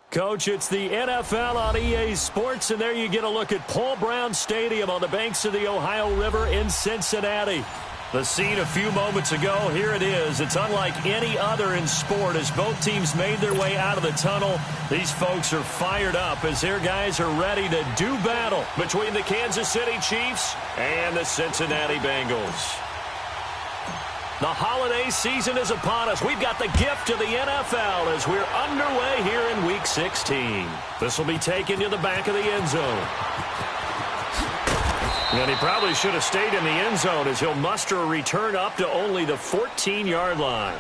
Coach, it's the NFL on EA Sports, and there you get a look at Paul Brown Stadium on the banks of the Ohio River in Cincinnati. The scene a few moments ago, here it is. It's unlike any other in sport as both teams made their way out of the tunnel. These folks are fired up as their guys are ready to do battle between the Kansas City Chiefs and the Cincinnati Bengals. The holiday season is upon us. We've got the gift of the NFL as we're underway here in Week 16. This will be taken to the back of the end zone. And he probably should have stayed in the end zone as he'll muster a return up to only the 14-yard line.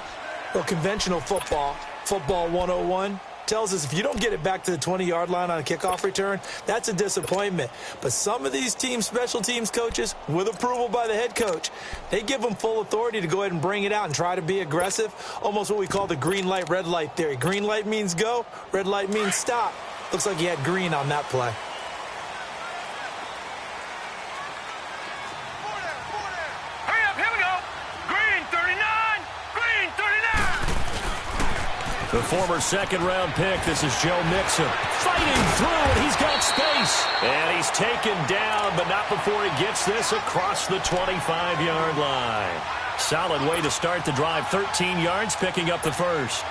Well, conventional football 101, tells us if you don't get it back to the 20-yard line on a kickoff return, that's a disappointment. But some of these teams, special teams coaches, with approval by the head coach, they give them full authority to go ahead and bring it out and try to be aggressive, almost what we call the green light, red light theory. Green light means go, red light means stop. Looks like he had green on that play. The former second-round pick, this is Joe Mixon, fighting through, and he's got space. And he's taken down, but not before he gets this across the 25-yard line. Solid way to start the drive, 13 yards, picking up the first.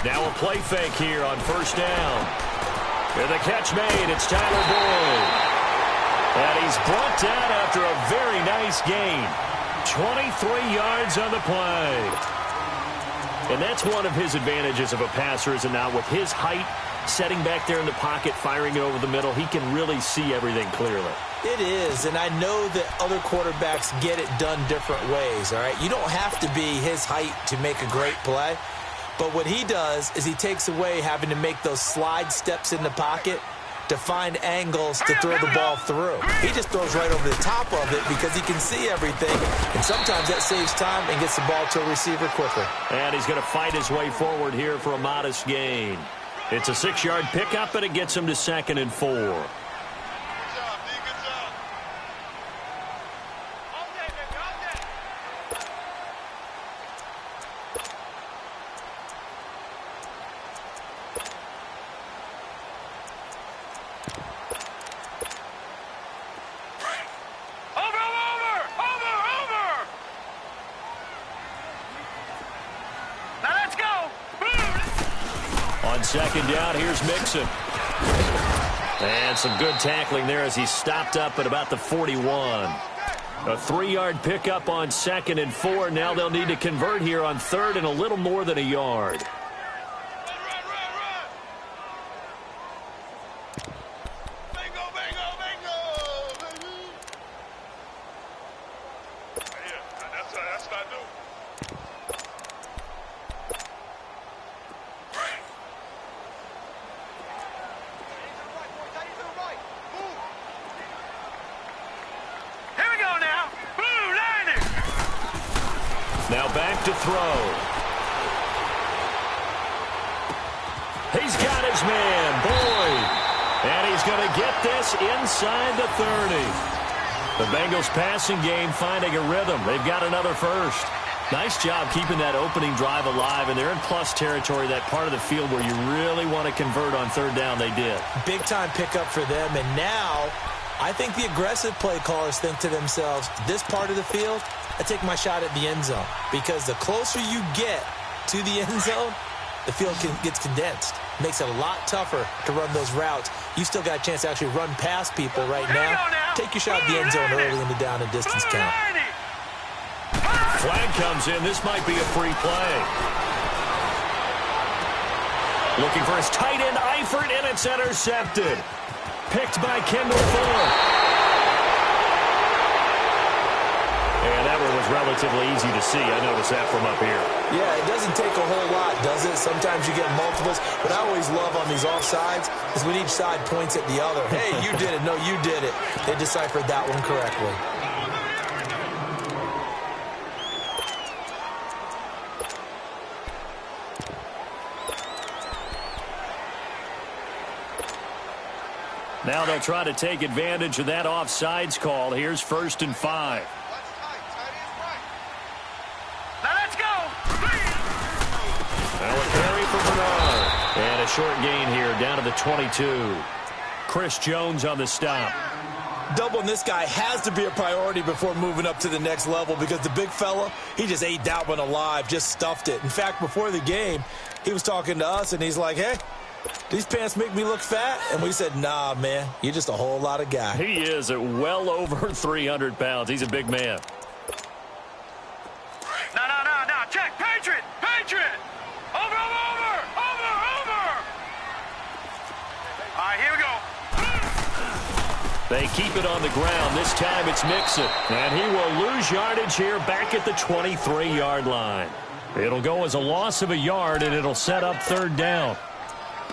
Now a play fake here on first down. And the catch made, it's Tyler Boyd. And he's brought down after a very nice gain. 23 yards on the play. And that's one of his advantages of a passer, is it not? With his height, setting back there in the pocket, firing it over the middle, he can really see everything clearly. It is, and I know that other quarterbacks get it done different ways, all right? You don't have to be his height to make a great play. But what he does is he takes away having to make those slide steps in the pocket to find angles to throw the ball through. He just throws right over the top of it because he can see everything, and sometimes that saves time and gets the ball to a receiver quicker. And he's going to fight his way forward here for a modest gain. It's a 6-yard pickup, and it gets him to 2nd and 4. Second down, here's Mixon. And some good tackling there as he stopped up at about the 41. A 3-yard pickup on 2nd and 4. Now they'll need to convert here on 3rd and a little more than a yard. Now back to throw. He's got his man, Boyd. And he's going to get this inside the 30. The Bengals passing game finding a rhythm. They've got another first. Nice job keeping that opening drive alive, and they're in plus territory, that part of the field where you really want to convert on 3rd down. They did. Big-time pickup for them, and now I think the aggressive play callers think to themselves, this part of the field, I take my shot at the end zone, because the closer you get to the end zone, the field gets condensed. Makes it a lot tougher to run those routes. You still got a chance to actually run past people right now. Take your shot at the end zone early in the down and distance count. Flag comes in. This might be a free play. Looking for his tight end, Eifert, and it's intercepted. Picked by Kendall Fuller. And that one was relatively easy to see. I notice that from up here. Yeah, it doesn't take a whole lot, does it? Sometimes you get multiples. What I always love on these offsides is when each side points at the other. Hey, you did it. No, you did it. They deciphered that one correctly. Now they'll try to take advantage of that offsides call. Here's 1st and 5. Now let's go. Now a carry for Bernard. And a short gain here down to the 22. Chris Jones on the stop. Doubling this guy has to be a priority before moving up to the next level because the big fella, he just ate that one alive, just stuffed it. In fact, before the game, he was talking to us, and he's like, hey, these pants make me look fat? And we said, nah, man, you're just a whole lot of guy. He is at well over 300 pounds. He's a big man. No. Check. Patriot. Over. All right, here we go. They keep it on the ground. This time it's Mixon. And he will lose yardage here back at the 23-yard line. It'll go as a loss of a yard, and it'll set up 3rd down.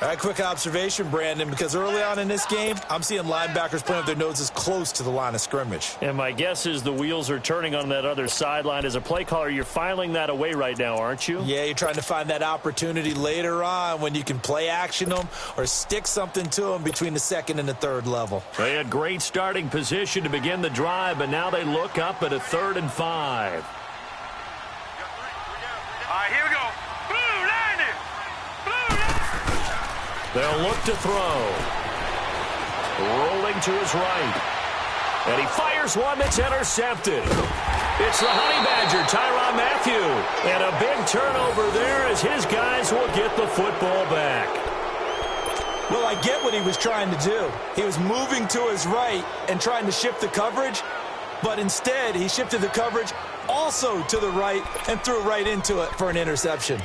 All right, quick observation, Brandon, because early on in this game, I'm seeing linebackers playing with their noses close to the line of scrimmage. And my guess is the wheels are turning on that other sideline. As a play caller, you're filing that away right now, aren't you? Yeah, you're trying to find that opportunity later on when you can play action them or stick something to them between the 2nd and the 3rd level. They had great starting position to begin the drive, but now they look up at a 3rd and 5. All right, here we go. They'll look to throw. Rolling to his right. And he fires one that's intercepted. It's the Honey Badger, Tyrann Mathieu. And a big turnover there as his guys will get the football back. Well, I get what he was trying to do. He was moving to his right and trying to shift the coverage, but instead he shifted the coverage also to the right and threw right into it for an interception.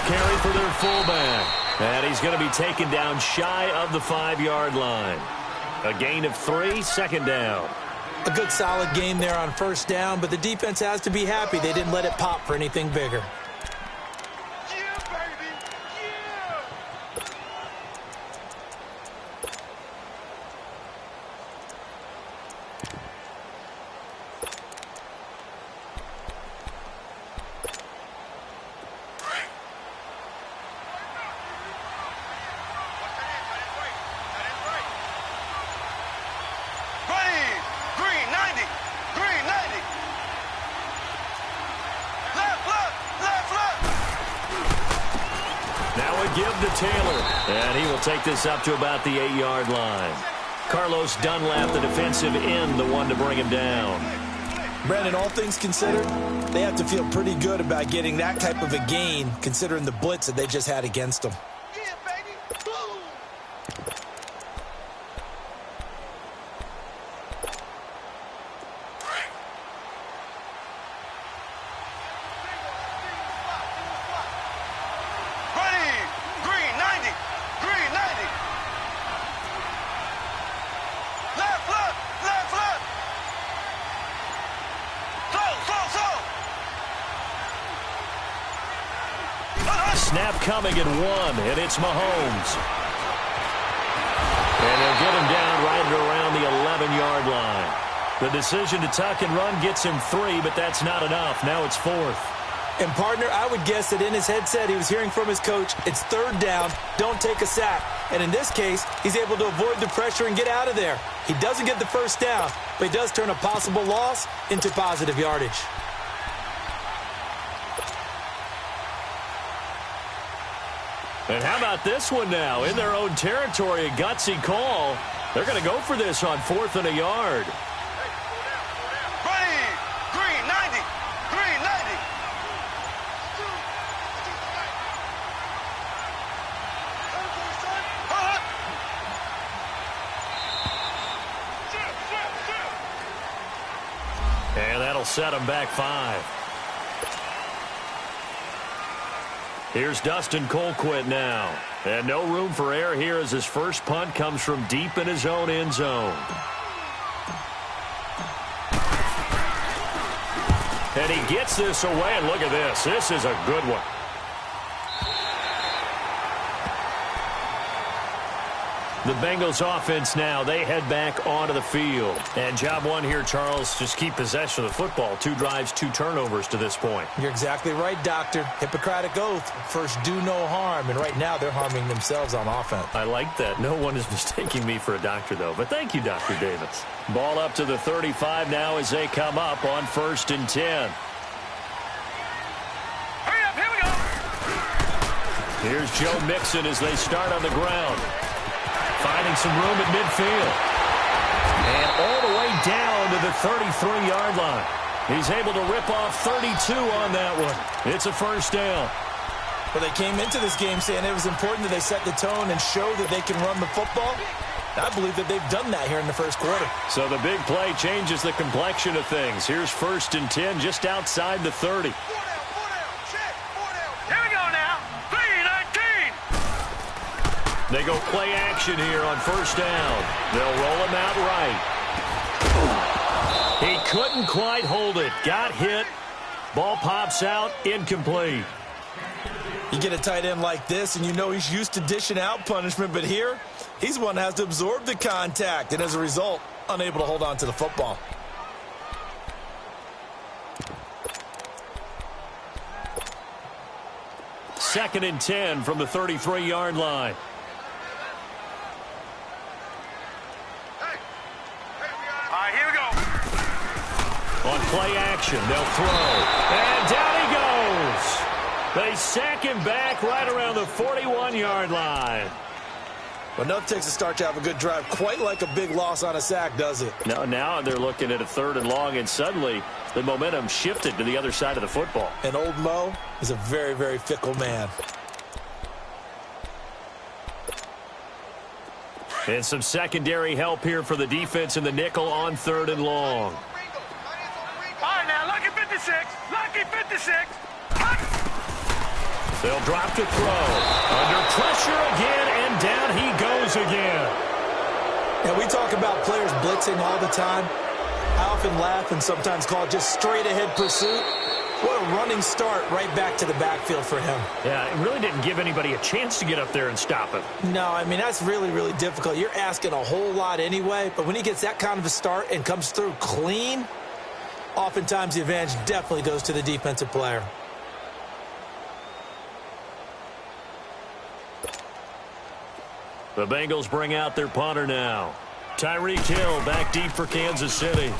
Carry for their fullback. And he's going to be taken down shy of the 5-yard line. A gain of 3, 2nd down. A good solid game there on 1st down, but the defense has to be happy they didn't let it pop for anything bigger. Taylor, and he will take this up to about the 8-yard line. Carlos Dunlap, the defensive end, the one to bring him down. Brandon, all things considered, they have to feel pretty good about getting that type of a gain considering the blitz that they just had against them. Snap coming at 1, and it's Mahomes. And they'll get him down right around the 11-yard line. The decision to tuck and run gets him 3, but that's not enough. Now it's 4th. And, partner, I would guess that in his headset he was hearing from his coach, it's 3rd down, don't take a sack. And in this case, he's able to avoid the pressure and get out of there. He doesn't get the 1st down, but he does turn a possible loss into positive yardage. And how about this one now? In their own territory, a gutsy call. They're going to go for this on 4th and a yard. Green 90. set them back 5. Here's Dustin Colquitt now. And no room for error here as his first punt comes from deep in his own end zone. And he gets this away, and look at this. This is a good one. The Bengals offense now, they head back onto the field. And job one here, Charles, just keep possession of the football. 2 drives, 2 turnovers to this point. You're exactly right, Doctor. Hippocratic oath. First, do no harm. And right now, they're harming themselves on offense. I like that. No one is mistaking me for a doctor, though. But thank you, Dr. Davis. Ball up to the 35 now as they come up on 1st and 10. Hurry up, here we go. Here's Joe Mixon as they start on the ground. Finding some room at midfield. And all the way down to the 33-yard line. He's able to rip off 32 on that one. It's a first down. Well, they came into this game saying it was important that they set the tone and show that they can run the football. I believe that they've done that here in the first quarter. So the big play changes the complexion of things. Here's 1st and 10 just outside the 30. They go play action here on 1st down. They'll roll him out right. He couldn't quite hold it. Got hit. Ball pops out. Incomplete. You get a tight end like this, and you know he's used to dishing out punishment, but here, he's one that has to absorb the contact, and as a result, unable to hold on to the football. Second and 10 from the 33-yard line. On play action, they'll throw. And down he goes. They sack him back right around the 41-yard line. Well, nothing takes a start to have a good drive quite like a big loss on a sack, does it? No, now they're looking at a 3rd and long, and suddenly the momentum shifted to the other side of the football. And old Mo is a very, very fickle man. And some secondary help here for the defense in the nickel on 3rd and long. All right, now, lucky 56. Lucky 56. They'll drop to throw. Under pressure again, and down he goes again. Now, we talk about players blitzing all the time. I often laugh and sometimes call it just straight-ahead pursuit. What a running start right back to the backfield for him. Yeah, it really didn't give anybody a chance to get up there and stop him. No, I mean, that's really, really difficult. You're asking a whole lot anyway, but when he gets that kind of a start and comes through clean, oftentimes the advantage definitely goes to the defensive player. The Bengals bring out their punter now. Tyreek Hill back deep for Kansas City.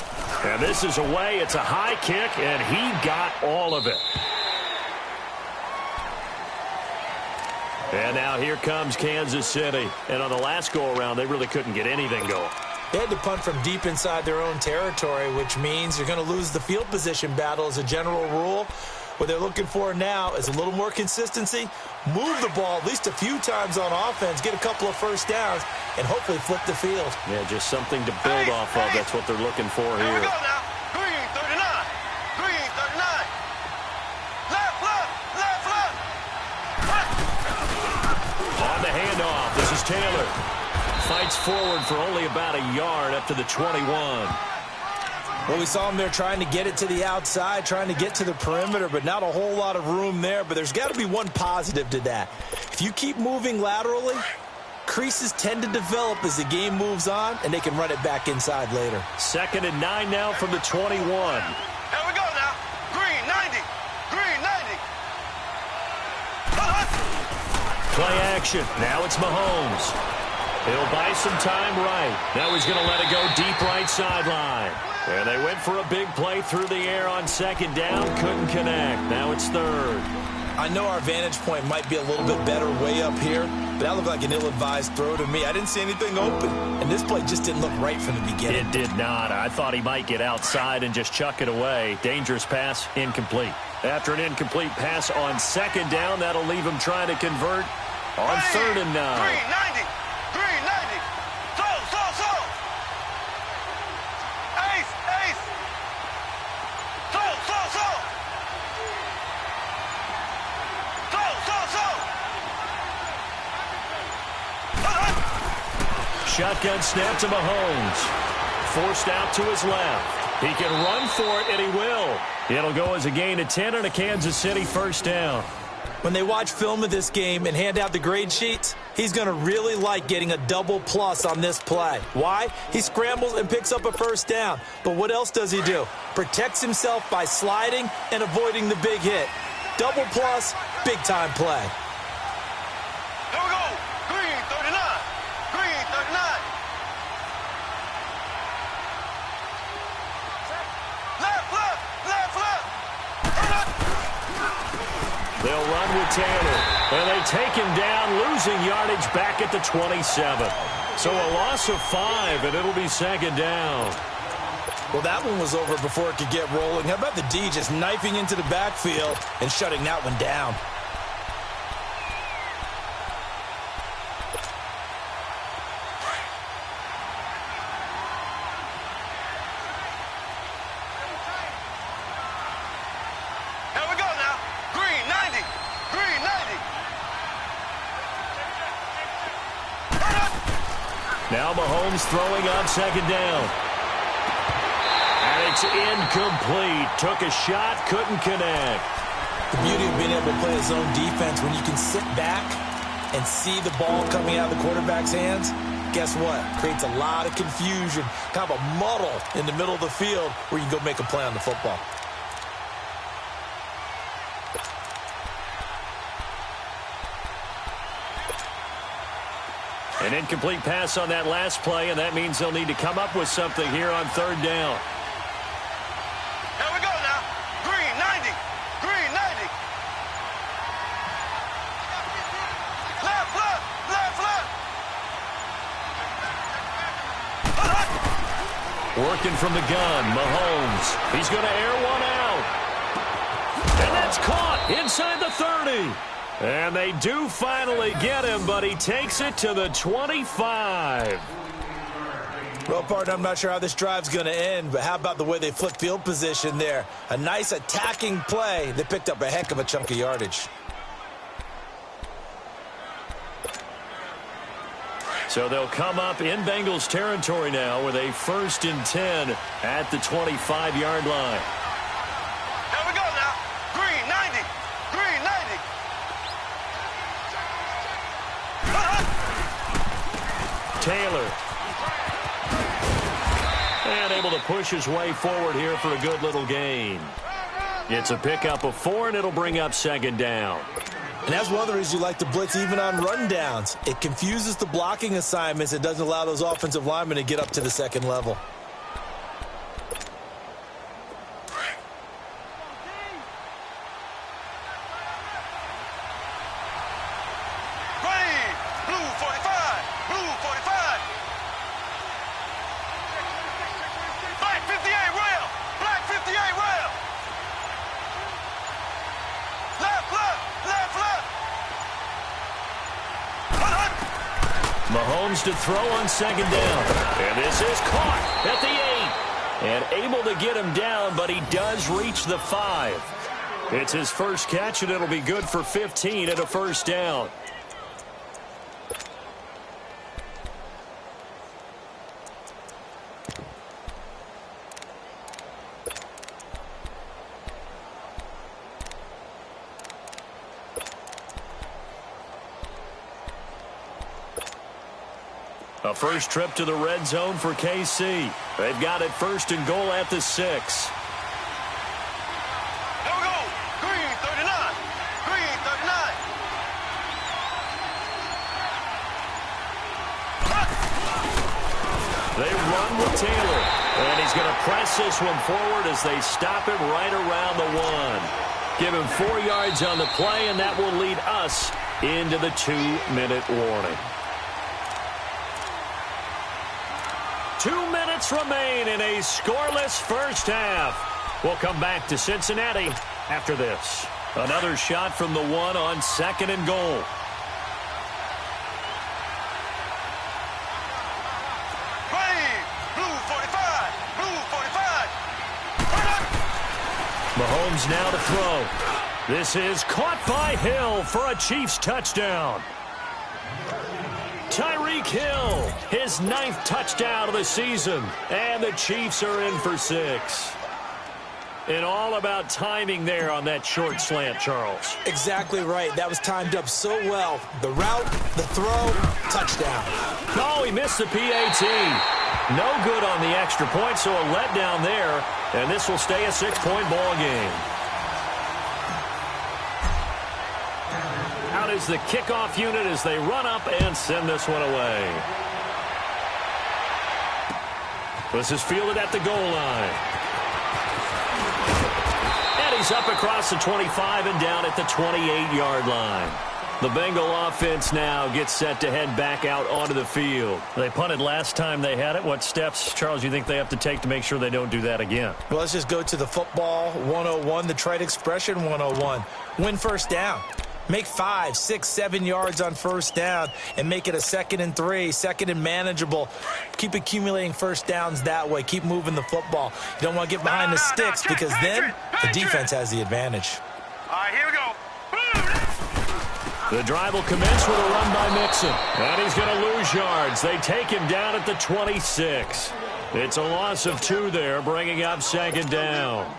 And this is away. It's a high kick, and he got all of it. And now here comes Kansas City. And on the last go-around, they really couldn't get anything going. They had to punt from deep inside their own territory, which means you're going to lose the field position battle as a general rule. What they're looking for now is a little more consistency, move the ball at least a few times on offense, get a couple of first downs, and hopefully flip the field. Yeah, just something to build off of. That's what they're looking for here. Here we go now. Green 39. Green 39. Left. On the handoff, this is Taylor. Fights forward for only about a yard up to the 21. Well, we saw him there trying to get it to the outside, trying to get to the perimeter, but not a whole lot of room there. But there's got to be one positive to that. If you keep moving laterally, creases tend to develop as the game moves on, and they can run it back inside later. 2nd and 9 now from the 21. Here we go now. Green 90. Green 90. Play action. Now it's Mahomes. He'll buy some time right. Now he's going to let it go deep right sideline. And they went for a big play through the air on 2nd down. Couldn't connect. Now it's 3rd. I know our vantage point might be a little bit better way up here, but that looked like an ill-advised throw to me. I didn't see anything open, and this play just didn't look right from the beginning. It did not. I thought he might get outside and just chuck it away. Dangerous pass, incomplete. After an incomplete pass on 2nd down, that'll leave him trying to convert on 3rd and 9. Green 90. Green 90. Throw. Ace. shotgun snap to Mahomes. Forced out to his left. He can run for it, and he will. It'll go as a gain of 10 and a Kansas City first down. When they watch film of this game and hand out the grade sheets, he's going to really like getting a double plus on this play. Why? He scrambles and picks up a first down. But what else does he do? Protects himself by sliding and avoiding the big hit. Double plus, big-time play. Here we go. Green 39. Green 39. Left, left, left, left. They'll run with Taylor, and they take him down, losing yardage back at the 27. So a loss of 5, and it'll be second down. Well, that one was over before it could get rolling. How about the D just knifing into the backfield and shutting that one down? Here we go now. Green 90. Green 90. Now Mahomes throwing on second down. And it's incomplete. Took a shot, couldn't connect. The beauty of being able to play his own defense, when you can sit back and see the ball coming out of the quarterback's hands, guess what? Creates a lot of confusion, kind of a muddle in the middle of the field where you can go make a play on the football. An incomplete pass on that last play, and that means they'll need to come up with something here on third down. Here we go now. Green 90. Green 90. Left, left, left, left. Working from the gun, Mahomes. He's going to air one out. And that's caught inside the 30. And they do finally get him, but he takes it to the 25. Well, partner, I'm not sure how this drive's going to end, but how about the way they flip field position there? A nice attacking play that picked up a heck of a chunk of yardage. So they'll come up in Bengals territory now with a 1st and 10 at the 25-yard line. Here we go now. Green 90. Green 90. Taylor. And able to push his way forward here for a good little gain. It's a pickup of 4, and it'll bring up second down. And that's one of the reasons you like to blitz even on rundowns. It confuses the blocking assignments. It doesn't allow those offensive linemen to get up to the second level. Green. Blue 45. Blue 45. Black 58 rail. Black 58 rail. Left, left, left, left. Mahomes to throw on second down. And this is caught at the 8. And able to get him down, but he does reach the 5. It's his first catch, and it'll be good for 15 at a first down. A first trip to the red zone for KC. They've got it 1st and goal at the 6. Here we go. Green 39. Green 39. They run with Taylor. And he's going to press this one forward as they stop him right around the 1. Give him 4 yards on the play, and that will lead us into the 2-minute warning. 2 minutes remain in a scoreless first half. We'll come back to Cincinnati after this. Another shot from the 1 on 2nd and goal. Green. Blue 45. Blue 45. Mahomes now to throw. This is caught by Hill for a Chiefs touchdown. Tyree Tyreek Hill, his 9th touchdown of the season. And the Chiefs are in for 6. And all about timing there on that short slant, Charles. Exactly right. That was timed up so well. The route, the throw, touchdown. Oh, he missed the PAT. No good on the extra point, so a letdown there. And this will stay a 6-point ball game. Out is the kickoff unit as they run up and send this one away. This is fielded at the goal line. And he's up across the 25 and down at the 28-yard line. The Bengal offense now gets set to head back out onto the field. They punted last time they had it. What steps, Charles, you think they have to take to make sure they don't do that again? Well, let's just go to the football 101, the trade expression 101. Win first down. Make 5, 6, 7 yards on first down and make it a 2nd and 3, 2nd and manageable. Keep accumulating first downs that way. Keep moving the football. You don't want to get behind the sticks because then the defense has the advantage. All right, here we go. The drive will commence with a run by Mixon. And he's going to lose yards. They take him down at the 26. It's a loss of 2 there, bringing up 2nd down.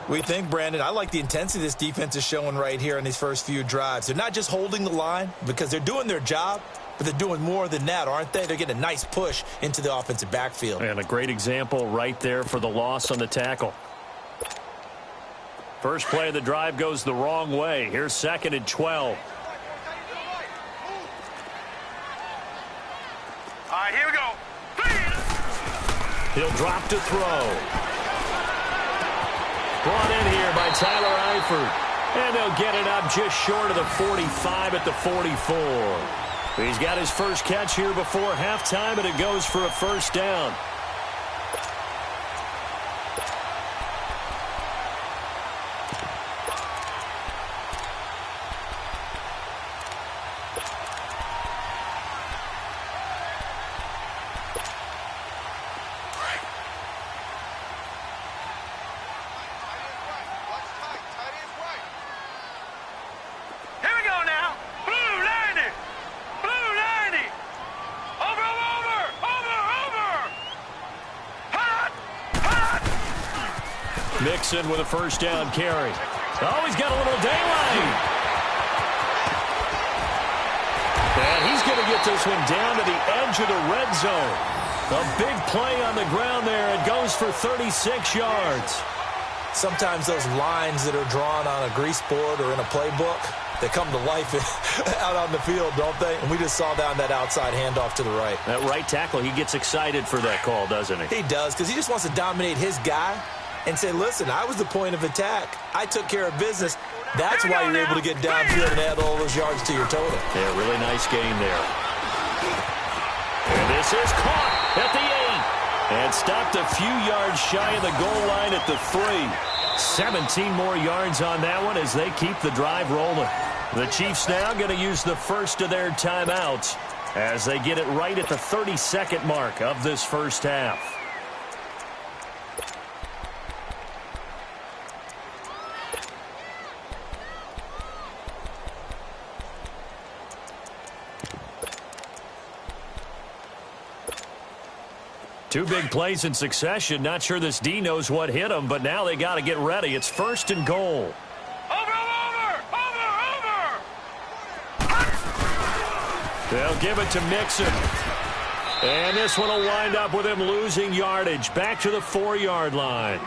We think, Brandon, I like the intensity this defense is showing right here in these first few drives. They're not just holding the line because they're doing their job, but they're doing more than that, aren't they? They're getting a nice push into the offensive backfield. And a great example right there for the loss on the tackle. First play of the drive goes the wrong way. Here's 2nd and 12. All right, here we go. He'll drop to throw. Brought in here by Tyler Eifert. And they'll get it up just short of the 45 at the 44. He's got his first catch here before halftime, and it goes for a first down. Mixon with a first down carry. Oh, he's got a little daylight. And he's going to get this one down to the edge of the red zone. A big play on the ground there. It goes for 36 yards. Sometimes those lines that are drawn on a grease board or in a playbook, they come to life out on the field, don't they? And we just saw down that outside handoff to the right. That right tackle, he gets excited for that call, doesn't he? He does, because he just wants to dominate his guy and say, listen, I was the point of attack. I took care of business. That's why you're able to get downfield and add all those yards to your total. Yeah, really nice game there. And this is caught at the 8. And stopped a few yards shy of the goal line at the 3. 17 more yards on that one as they keep the drive rolling. The Chiefs now going to use the first of their timeouts as they get it right at the 30-second mark of this first half. Two big plays in succession. Not sure this D knows what hit him, but now they got to get ready. It's 1st and goal. Over! They'll give it to Mixon. And this one will wind up with him losing yardage. Back to the 4-yard line.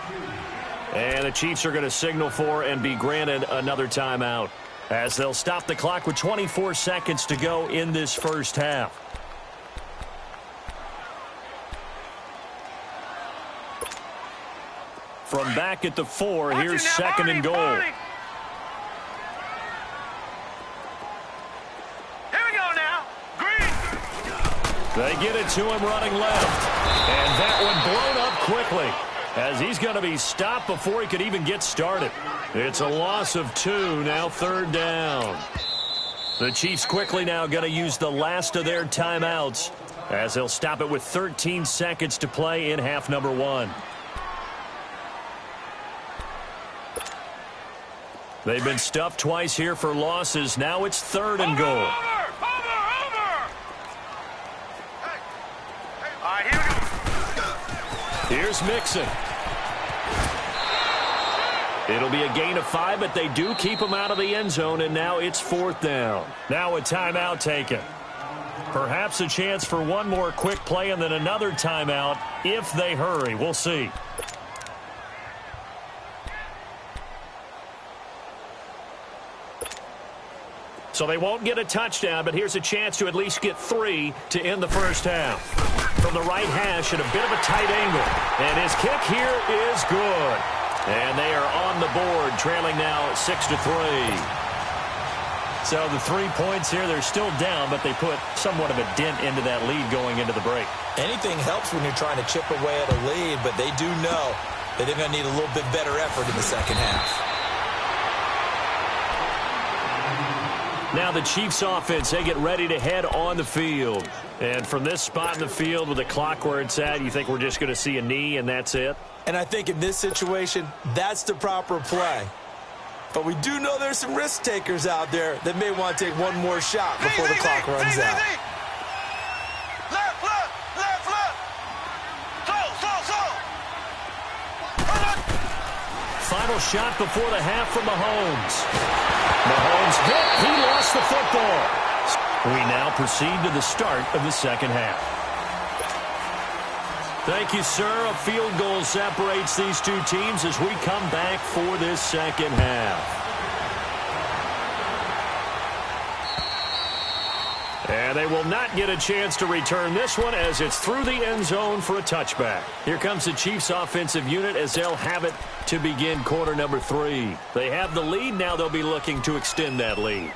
And the Chiefs are going to signal for and be granted another timeout as they'll stop the clock with 24 seconds to go in this first half. From back at the 4, here's 2nd and goal. Here we go now. Green. They get it to him running left. And that one blown up quickly as he's going to be stopped before he could even get started. It's a loss of 2, now 3rd down. The Chiefs quickly now going to use the last of their timeouts as they'll stop it with 13 seconds to play in half number 1. They've been stuffed twice here for losses. Now it's 3rd and goal. Here's Mixon. It'll be a gain of 5, but they do keep him out of the end zone, and now it's 4th down. Now a timeout taken. Perhaps a chance for one more quick play and then another timeout if they hurry. We'll see. So they won't get a touchdown, but here's a chance to at least get 3 to end the first half. From the right hash at a bit of a tight angle. And his kick here is good. And they are on the board, trailing now 6-3. So the 3 points here, they're still down, but they put somewhat of a dent into that lead going into the break. Anything helps when you're trying to chip away at a lead, but they do know that they're going to need a little bit better effort in the second half. Now the Chiefs offense, they get ready to head on the field. And from this spot in the field with the clock where it's at, you think we're just going to see a knee and that's it? And I think in this situation, that's the proper play. But we do know there's some risk takers out there that may want to take one more shot before the clock runs out. Left, left, left, left. Final shot before the half from Mahomes. Mahomes hit. He lost the football. We now proceed to the start of the second half. Thank you, sir. A field goal separates these two teams as we come back for this second half. And they will not get a chance to return this one as it's through the end zone for a touchback. Here comes the Chiefs offensive unit as they'll have it to begin quarter number 3. They have the lead. Now they'll be looking to extend that lead.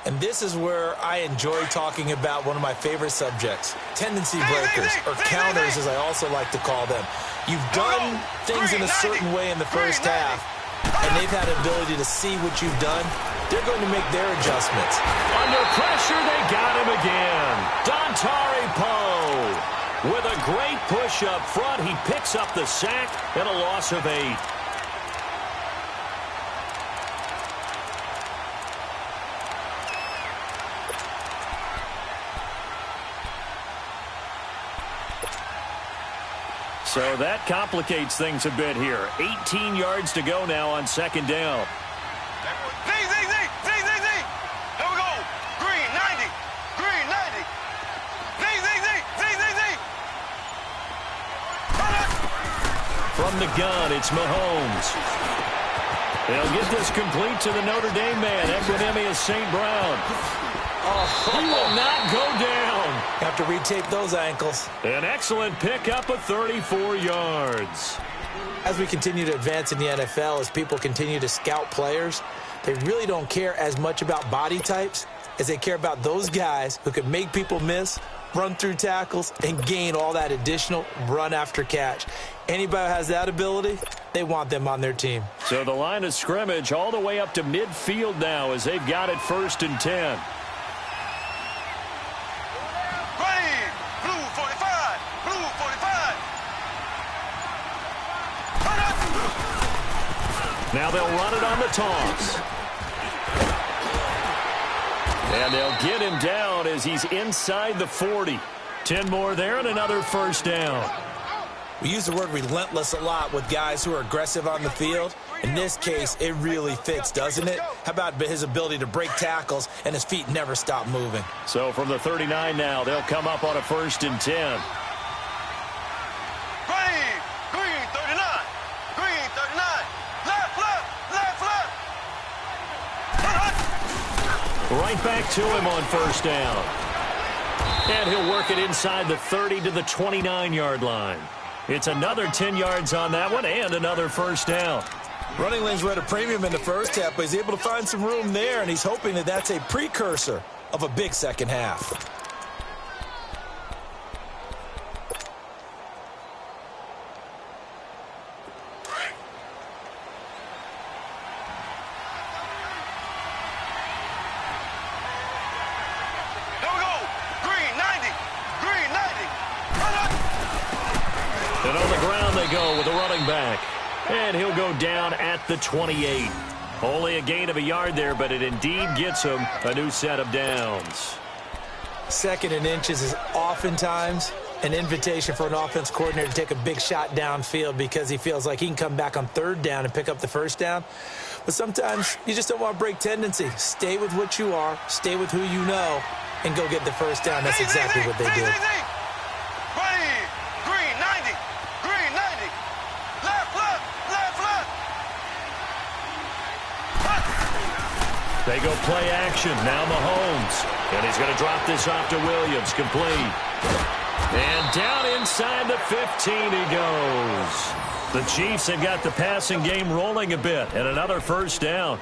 And this is where I enjoy talking about one of my favorite subjects, tendency breakers, or counters as I also like to call them. You've done things in a certain way in the first half, and they've had the ability to see what you've done. They're going to make their adjustments. Under pressure, they got him again. Dontari Poe with a great push up front. He picks up the sack and a loss of 8. So that complicates things a bit here. 18 yards to go now on second down. Z. Here we go. Green, 90. Green, 90. Z. From the gun, it's Mahomes. They'll get this complete to the Notre Dame man, Equanimous St. Brown. He will not go down. Have to retape those ankles. An excellent pickup of 34 yards. As we continue to advance in the NFL, as people continue to scout players, they really don't care as much about body types as they care about those guys who can make people miss, run through tackles, and gain all that additional run after catch. Anybody who has that ability, they want them on their team. So the line of scrimmage all the way up to midfield now as they've got it 1st and 10. Now they'll run it on the toss. And they'll get him down as he's inside the 40. 10 more there and another first down. We use the word relentless a lot with guys who are aggressive on the field. In this case, it really fits, doesn't it? How about his ability to break tackles and his feet never stop moving? So from the 39 now, they'll come up on a 1st and 10. Green, 39. Green, 39. Left. Right back to him on first down. And he'll work it inside the 30 to the 29-yard line. It's another 10 yards on that one and another first down. Running lanes were at a premium in the first half, but he's able to find some room there, and he's hoping that that's a precursor of a big second half. And on the ground they go with a running back. And he'll go down at the 28. Only a gain of a yard there, but it indeed gets him a new set of downs. 2nd and inches is oftentimes an invitation for an offense coordinator to take a big shot downfield because he feels like he can come back on third down and pick up the first down. But sometimes you just don't want to break tendency. Stay with what you are, stay with who you know, and go get the first down. That's exactly what they did. Green 90. Green 90. Left. They go play action. Now Mahomes. And he's going to drop this off to Williams. Complete. And down inside the 15 he goes. The Chiefs have got the passing game rolling a bit, and another first down.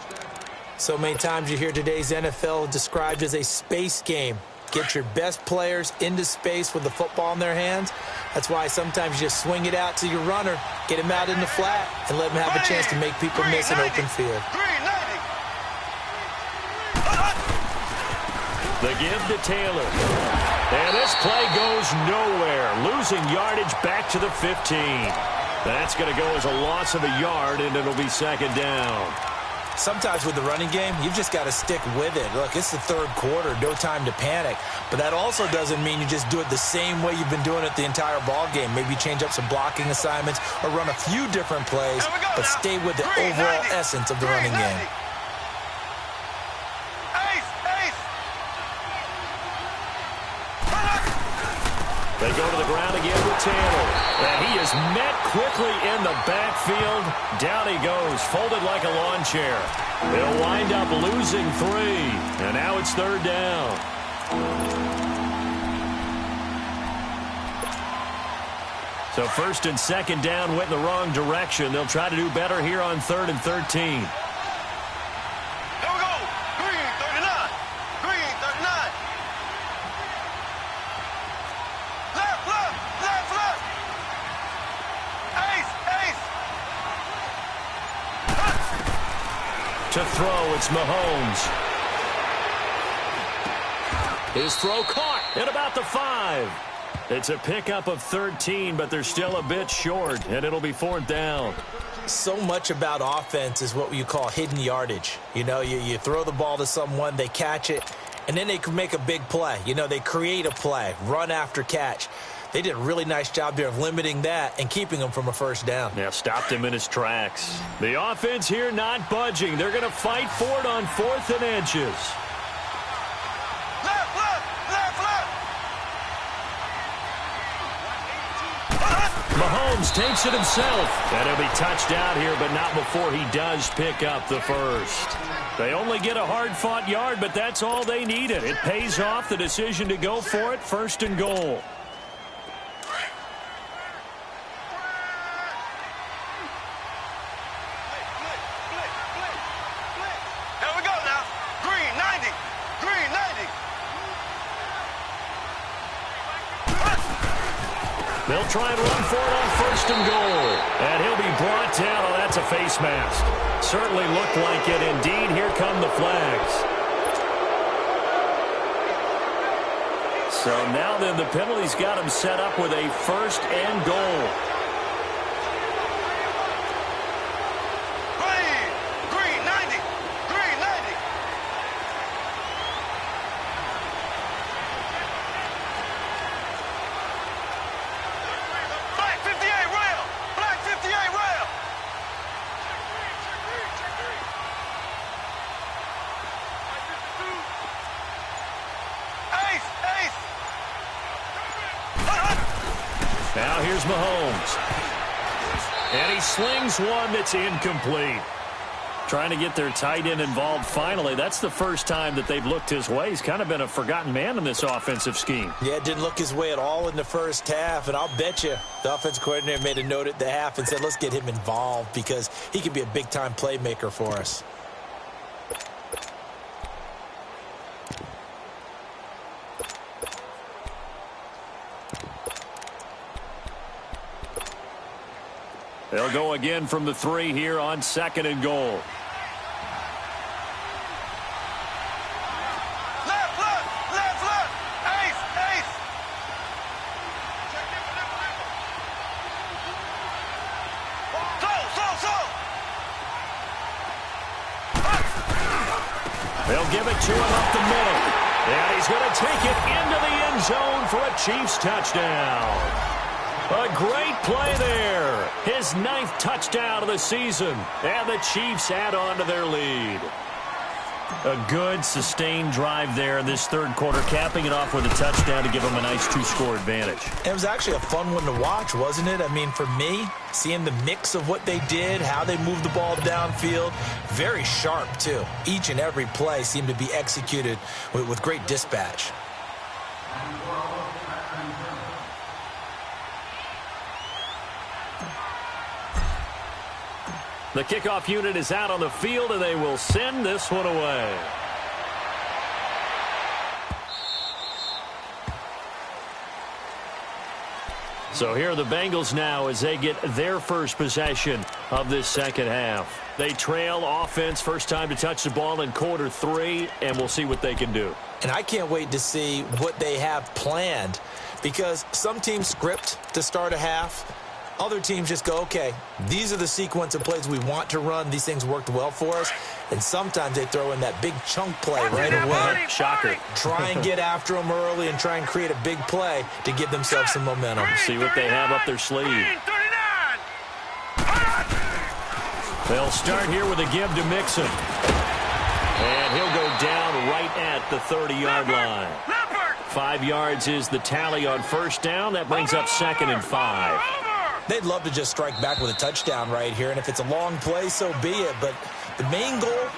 So many times you hear today's NFL described as a space game. Get your best players into space with the football in their hands. That's why sometimes you just swing it out to your runner, get him out in the flat, and let him have a chance to make people miss an open field. The give to Taylor. And this play goes nowhere. Losing yardage back to the 15. That's going to go as a loss of a yard, and it'll be second down. Sometimes with the running game, you've just got to stick with it. Look, it's the third quarter, no time to panic. But that also doesn't mean you just do it the same way you've been doing it the entire ball game. Maybe change up some blocking assignments or run a few different plays, but stay with the overall essence of the running game. They go to the ground again with Taylor. And he is met quickly in the backfield. Down he goes, folded like a lawn chair. They'll wind up losing 3. And now it's third down. So first and second down went in the wrong direction. They'll try to do better here on 3rd and 13. To throw, it's Mahomes. His throw caught at about the 5. It's a pickup of 13, but they're still a bit short, and it'll be 4th down. So much about offense is what you call hidden yardage. You know, you throw the ball to someone, they catch it, and then they can make a big play. You know, they create a play, run after catch. They did a really nice job there of limiting that and keeping him from a first down. Yeah, stopped him in his tracks. The offense here not budging. They're going to fight for it on 4th and inches. Left. Mahomes takes it himself. And he'll be touched out here, but not before he does pick up the first. They only get a hard-fought yard, but that's all they needed. It pays off the decision to go for it, 1st and goal. They'll try and run for it on 1st and goal. And he'll be brought down. Oh, that's a face mask. Certainly looked like it. Indeed, here come the flags. So now then the penalty's got him set up with a 1st and goal. Now here's Mahomes. And he slings one that's incomplete. Trying to get their tight end involved finally. That's the first time that they've looked his way. He's kind of been a forgotten man in this offensive scheme. Yeah, it didn't look his way at all in the first half. And I'll bet you the offensive coordinator made a note at the half and said, let's get him involved because he can be a big-time playmaker for us. They'll go again from the 3 here on 2nd and goal. Left. Ace. So. They'll give it to him up the middle. And he's going to take it into the end zone for a Chiefs touchdown. A great play there. His 9th touchdown of the season. And the Chiefs add on to their lead. A good, sustained drive there in this third quarter, capping it off with a touchdown to give them a nice 2-score advantage. It was actually a fun one to watch, wasn't it? I mean, for me, seeing the mix of what they did, how they moved the ball downfield, very sharp, too. Each and every play seemed to be executed with great dispatch. The kickoff unit is out on the field, and they will send this one away. So here are the Bengals now as they get their first possession of this second half. They trail offense, first time to touch the ball in quarter 3, and we'll see what they can do. And I can't wait to see what they have planned, because some teams script to start a half. Other teams just go, okay, these are the sequence of plays we want to run. These things worked well for us. And sometimes they throw in that big chunk play right away. Shocker. Try and get after them early and try and create a big play to give themselves some momentum. See what they have up their sleeve. They'll start here with a give to Mixon. And he'll go down right at the 30-yard line. 5 yards is the tally on first down. That brings up 2nd and 5. They'd love to just strike back with a touchdown right here, and if it's a long play, so be it. But the main goal,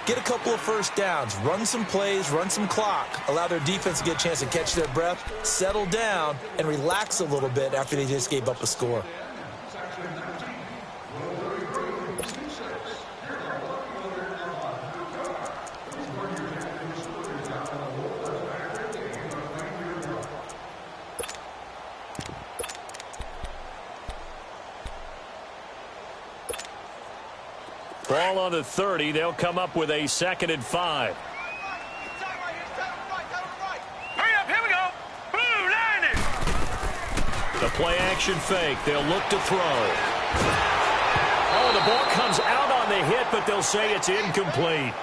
get a couple of first downs, run some plays, run some clock, allow their defense to get a chance to catch their breath, settle down, and relax a little bit after they just gave up a score. Ball on the 30. They'll come up with a 2nd and 5. Hurry up, here we go. Blue, line it. The play action fake. They'll look to throw. Oh, the ball comes out on the hit, but they'll say it's incomplete.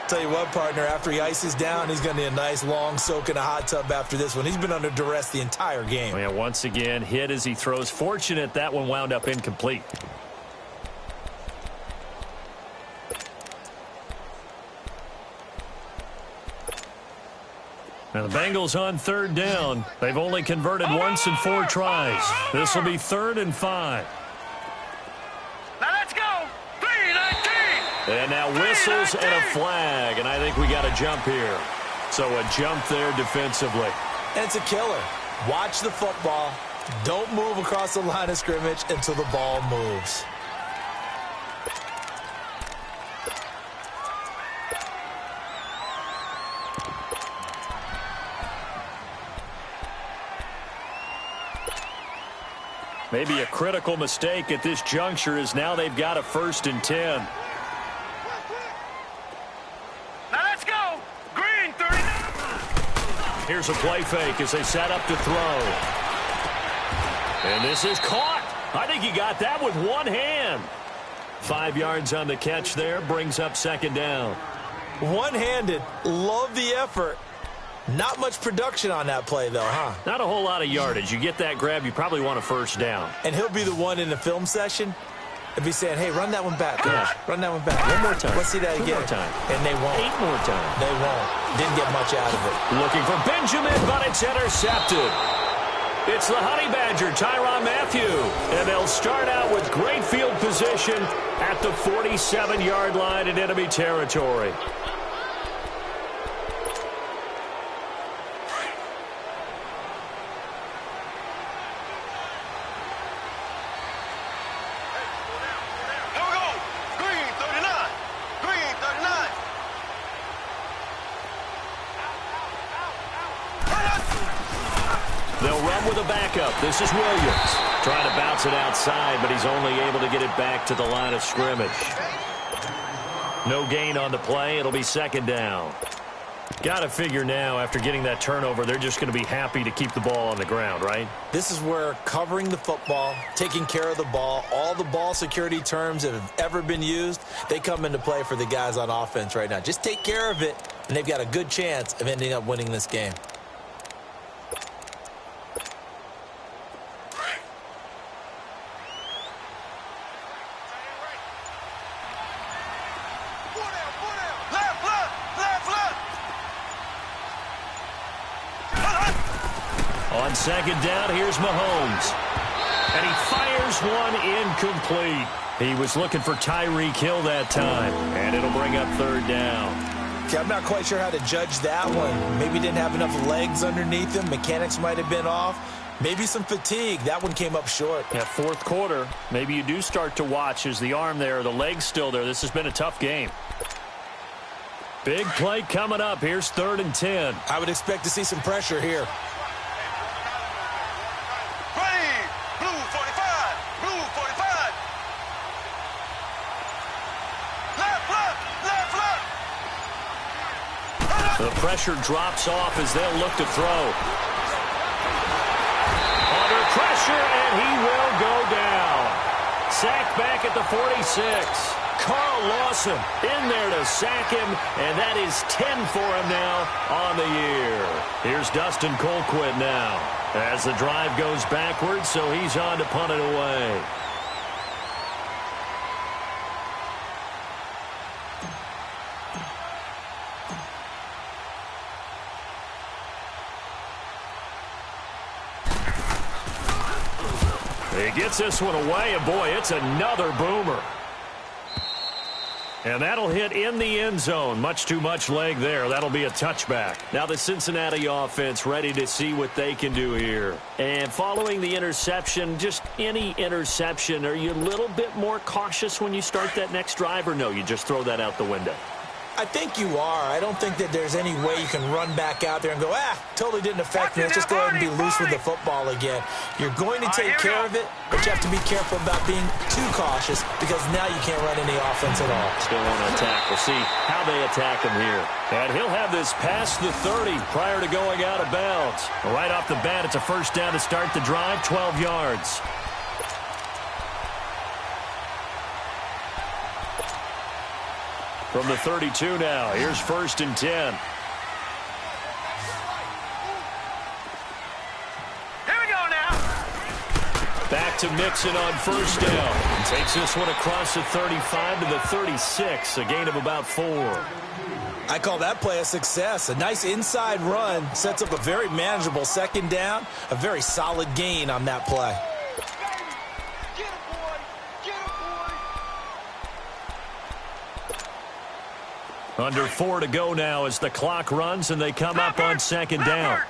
Tell you what, partner, after he ices down, he's going to need a nice long soak in a hot tub after this one. He's been under duress the entire game. Yeah, once again, hit as he throws. Fortunate that one wound up incomplete. Now the Bengals on 3rd down. They've only converted once in 4 tries. This will be 3rd and 5. Now let's go. 3-19. And now whistles and a flag. And I think we got a jump here. So a jump there defensively. And it's a killer. Watch the football. Don't move across the line of scrimmage until the ball moves. Maybe a critical mistake at this juncture is now they've got a 1st and 10. Now let's go. Green, 39. Here's a play fake as they set up to throw. And this is caught. I think he got that with one hand. 5 yards on the catch there, brings up 2nd down. One-handed. Love the effort. Not much production on that play, though, huh? Not a whole lot of yardage. You get that grab, you probably want a 1st down. And he'll be the one in the film session and be saying, hey, run that one back, coach. Yeah. Run that one back. One more time. Let's see that again. One more time. And they won't. 8 more times. They won't. Didn't get much out of it. Looking for Benjamin, but it's intercepted. It's the Honey Badger, Tyrann Mathieu. And they'll start out with great field position at the 47-yard line in enemy territory. They'll run with a backup. This is Williams. Trying to bounce it outside, but he's only able to get it back to the line of scrimmage. No gain on the play. It'll be 2nd down. Got to figure now, after getting that turnover, they're just going to be happy to keep the ball on the ground, right? This is where covering the football, taking care of the ball, all the ball security terms that have ever been used, they come into play for the guys on offense right now. Just take care of it. and they've got a good chance of ending up winning this game. On second down, here's Mahomes. And he fires one incomplete. He was looking for Tyreek Hill that time. And it'll bring up third down. Okay, I'm not quite sure how to judge that one. Maybe didn't have enough legs underneath him. Mechanics might have been off. Maybe some fatigue. That one came up short. Yeah, fourth quarter, maybe you do start to watch. Is the arm there, the leg's still there? This has been a tough game. Big play coming up. Here's 3rd and 10. I would expect to see some pressure here. The pressure drops off as they'll look to throw. Under pressure, and he will go down. Sacked back at the 46. Carl Lawson in there to sack him, and that is 10 for him now on the year. Here's Dustin Colquitt now as the drive goes backwards, so he's on to punt it away. He gets this one away, and boy, it's another boomer. And that'll hit in the end zone. Much too much leg there. That'll be a touchback. Now the Cincinnati offense ready to see what they can do here. And following the interception, just any interception, are you a little bit more cautious when you start that next drive, or no, you just throw that out the window? I think you are. I don't think that there's any way you can run back out there and go, totally didn't affect me. Let's just go ahead and be loose with the football again. You're going to take care of it, but you have to be careful about being too cautious because now you can't run any offense at all. Still want to attack. We'll see how they attack him here. And he'll have this past the 30 prior to going out of bounds. Right off the bat, it's a first down to start the drive, 12 yards. From the 32 now, here's 1st and 10. Here we go now. Back to Mixon on first down. Takes this one across the 35 to the 36, a gain of about 4. I call that play a success. A nice inside run sets up a very manageable second down, a very solid gain on that play. Under 4 to go now as the clock runs and they come up on second down.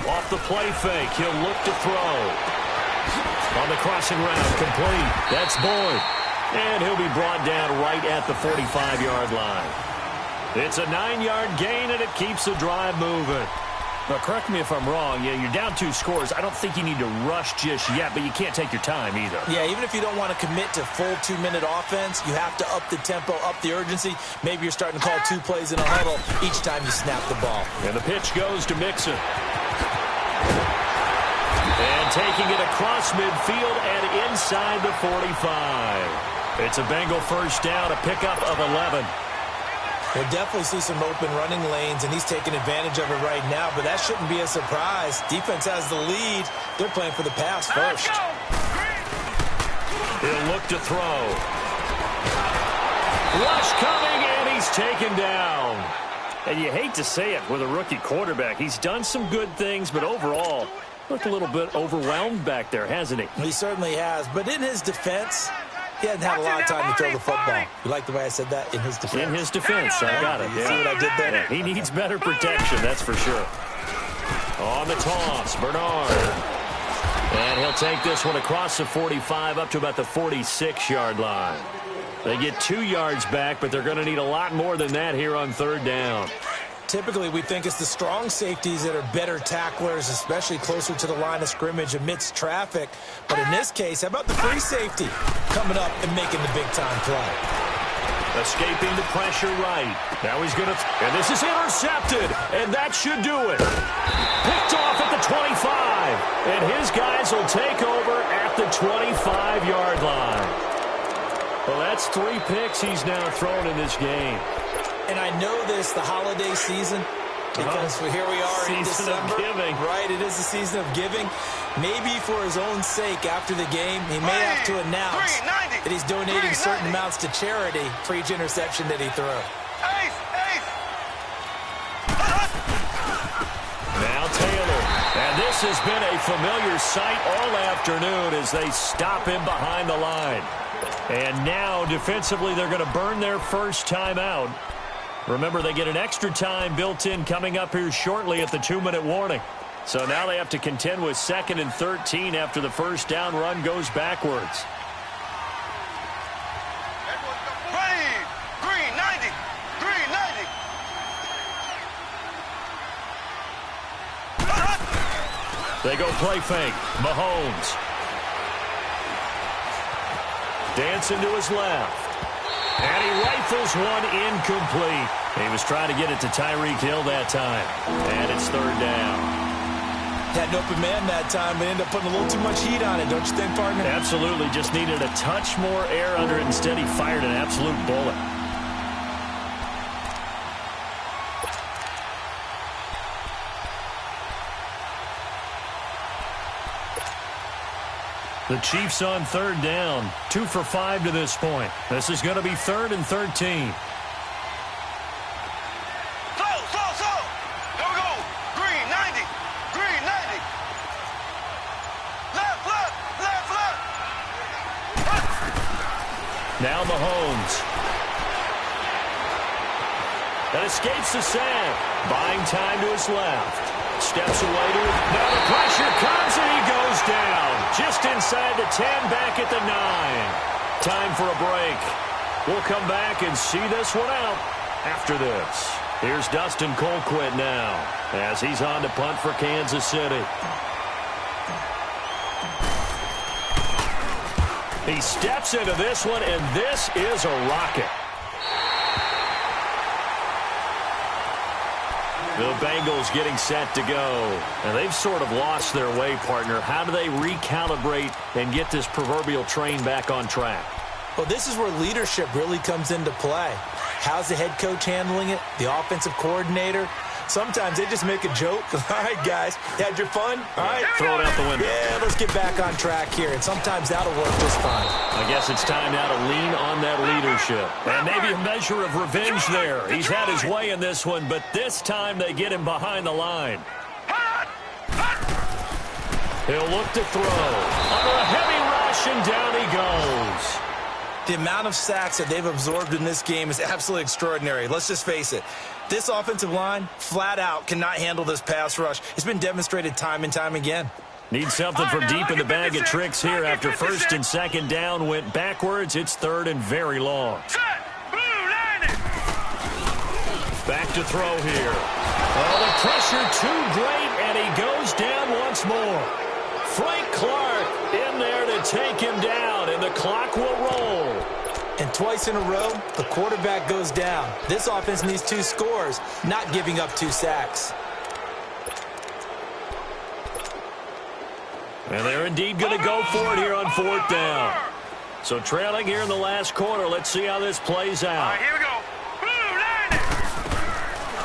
Off the play fake, he'll look to throw. On the crossing route, complete. That's Boyd. And he'll be brought down right at the 45-yard line. It's a 9-yard gain, and it keeps the drive moving. Now, correct me if I'm wrong. Yeah, you're down 2 scores. I don't think you need to rush just yet, but you can't take your time either. Yeah, even if you don't want to commit to full 2-minute offense, you have to up the tempo, up the urgency. Maybe you're starting to call 2 plays in a huddle each time you snap the ball. And the pitch goes to Mixon. And taking it across midfield and inside the 45. It's a Bengal first down, a pickup of 11. We'll definitely see some open running lanes, and he's taking advantage of it right now, but that shouldn't be a surprise. Defense has the lead. They're playing for the pass first. He'll look to throw. Rush coming, and he's taken down. And you hate to say it with a rookie quarterback. He's done some good things, but overall, looked a little bit overwhelmed back there, hasn't he? He certainly has, but in his defense, he hasn't had a lot of time to throw the football. You like the way I said that? In his defense. In his defense, I got it. You see what I did there? Yeah, he needs better protection, that's for sure. On the toss, Bernard. And he'll take this one across the 45 up to about the 46-yard line. They get 2 yards back, but they're going to need a lot more than that here on third down. Typically, we think it's the strong safeties that are better tacklers, especially closer to the line of scrimmage amidst traffic. But in this case, how about the free safety coming up and making the big-time play? Escaping the pressure right. Now he's going to... And this is intercepted, and that should do it. Picked off at the 25, and his guys will take over at the 25-yard line. Well, that's 3 picks he's now thrown in this game. And I know this, the holiday season, because here we are in December. Season of giving. Right, it is the season of giving. Maybe for his own sake after the game, he may have to announce that he's donating certain amounts to charity for each interception that he throws. Now Taylor. And this has been a familiar sight all afternoon as they stop him behind the line. And now defensively they're going to burn their first timeout. Remember, they get an extra time built in coming up here shortly at the 2-minute warning. So now they have to contend with 2nd and 13 after the first down run goes backwards. Green 90. Green 90. They go play fake. Mahomes. Dancing to his left. And he rifles one incomplete. He was trying to get it to Tyreek Hill that time. And it's 3rd down. Had an open man that time, but ended up putting a little too much heat on it, don't you think, partner? Absolutely. Just needed a touch more air under it. Instead, he fired an absolute bullet. The Chiefs on 3rd down. 2 for 5 to this point. This is going to be 3rd and 13. Here we go. Green 90. Green 90. Left. Now Mahomes. That escapes the sack. Buying time to his left. Steps away to it. Now the pressure comes and he goes down. Just inside the 10, back at the 9. Time for a break. We'll come back and see this one out after this. Here's Dustin Colquitt now as he's on to punt for Kansas City. He steps into this one, and this is a rocket. The Bengals getting set to go. And they've sort of lost their way, partner. How do they recalibrate and get this proverbial train back on track? Well, this is where leadership really comes into play. How's the head coach handling it? The offensive coordinator? Sometimes they just make a joke. All right, guys, had your fun? All right. Throw it out the window. Yeah, let's get back on track here. And sometimes that'll work just fine. I guess it's time now to lean on that leadership. And maybe a measure of revenge there. He's had his way in this one, but this time they get him behind the line. He'll look to throw. Under a heavy rush, and down he goes. The amount of sacks that they've absorbed in this game is absolutely extraordinary. Let's just face it. This offensive line, flat out, cannot handle this pass rush. It's been demonstrated time and time again. Need something from deep in the bag of tricks here after 1st and 2nd down went backwards. It's 3rd and very long. Back to throw here. Oh, the pressure too great, and he goes down once more. Frank Clark in there to take him down, and the clock will roll. And twice in a row, the quarterback goes down. This offense needs 2 scores, not giving up 2 sacks. And they're indeed going to go for it here on 4th down. So trailing here in the last quarter. Let's see how this plays out. All right, here we go.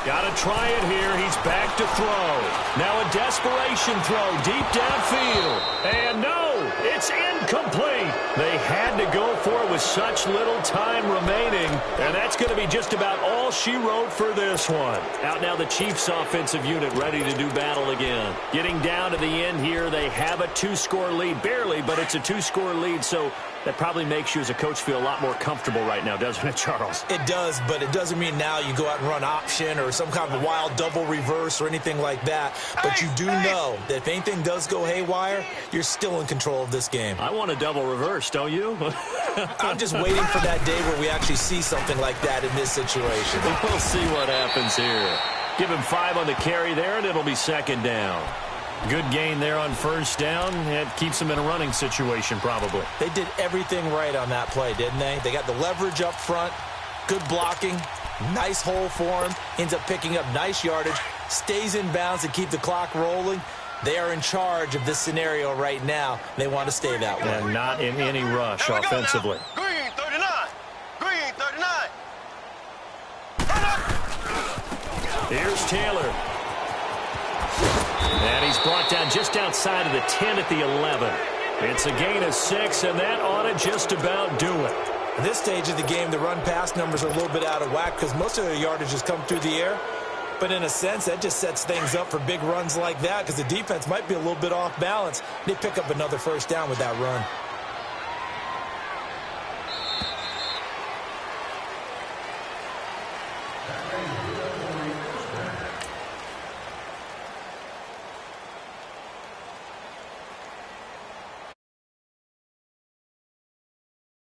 Got to try it here. He's back to throw. Now a desperation throw deep downfield. And no, it's incomplete. They had to go for it with such little time remaining. And that's going to be just about all she wrote for this one. Out now the Chiefs offensive unit ready to do battle again. Getting down to the end here, they have a 2-score lead. Barely, but it's a 2-score lead. So that probably makes you as a coach feel a lot more comfortable right now, doesn't it, Charles? It does, but it doesn't mean now you go out and run option or some kind of wild double reverse or anything like that. But you do know that if anything does go haywire, you're still in control of this game. I want a double reverse, don't you? I'm just waiting for that day where we actually see something like that in this situation. We'll see what happens here. Give him 5 on the carry there, and it'll be 2nd down. Good gain there on 1st down. It keeps them in a running situation, probably. They did everything right on that play, didn't they? They got the leverage up front, good blocking, nice hole for him, ends up picking up nice yardage, stays in bounds to keep the clock rolling. They are in charge of this scenario right now. They want to stay that way. And not in any rush offensively. Green 39. Here's Taylor. And he's brought down just outside of the 10 at the 11. It's a gain of 6, and that ought to just about do it. At this stage of the game, the run-pass numbers are a little bit out of whack because most of their yardage has come through the air. But in a sense, that just sets things up for big runs like that because the defense might be a little bit off balance. They pick up another first down with that run.